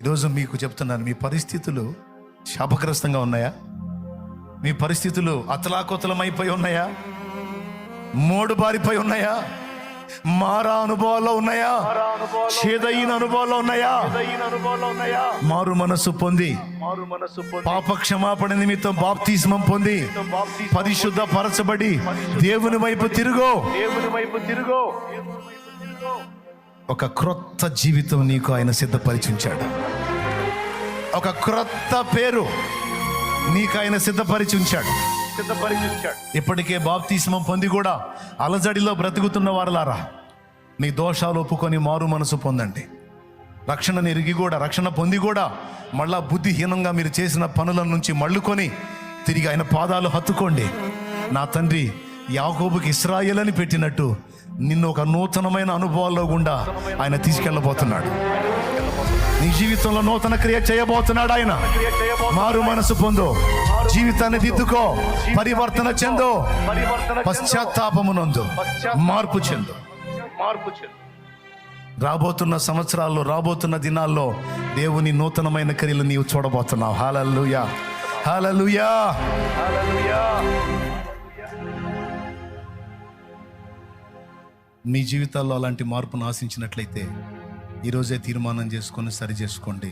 ఈరోజు మీకు చెప్తున్నాను, మీ పరిస్థితులు శాపగ్రస్తంగా ఉన్నాయా? మీ పరిస్థితులు అతలాకుతలమైపోయి ఉన్నాయా? మోడుబారిపోయి ఉన్నాయా? మారా అనుభవాల్లో ఉన్నాయా? చేదైన అనుభవాల్లో ఉన్నాయా? మారు మనసు పొంది పాప క్షమాపణ నిమిత్తం బాప్తిస్మం పొంది పరిశుద్ధ పరచబడి దేవుని వైపు తిరుగు. ఒక క్రొత్త జీవితం నీకు ఆయన సిద్ధపరిచి ఉంచాడు. ఒక క్రొత్త పేరు నీకు ఆయన సిద్ధపరిచి ఉంచాడు. ఇప్పటికే బాప్తిస్మం పొంది కూడా అలజడిలో బ్రతుకుతున్న వారలారా, మీ దోషాలు ఒప్పుకొని మారు మనసు పొందండి. రక్షణను ఎరిగి కూడా, రక్షణ పొంది కూడా మళ్ళా బుద్ధిహీనంగా మీరు చేసిన పనుల నుంచి మళ్ళుకొని తిరిగి ఆయన పాదాలు హత్తుకోండి. నా తండ్రి యాకోబుకి ఇశ్రాయేల్ అని పెట్టినట్టు నిన్ను ఒక నూతనమైన అనుభవాల్లో గుండా ఆయన తీసుకెళ్ళబోతున్నాడు. నీ జీవితంలో నూతన క్రియ చేయబోతున్నాడు ఆయన. మారు మనసు పొందో, జీవితాన్ని దిద్దుకో, పరివర్తన చెందో, పశ్చాత్తాపమునందు మార్పు చెందు. రాబోతున్న సంవత్సరాల్లో, రాబోతున్న దినాల్లో దేవుని నూతనమైన క్రియలు నీవు చూడబోతున్నావు. హల్లెలూయా, హల్లెలూయా, హల్లెలూయా. మీ జీవితాల్లో అలాంటి మార్పును ఆశించినట్లయితే ఈరోజే తీర్మానం చేసుకొని సరి చేసుకోండి.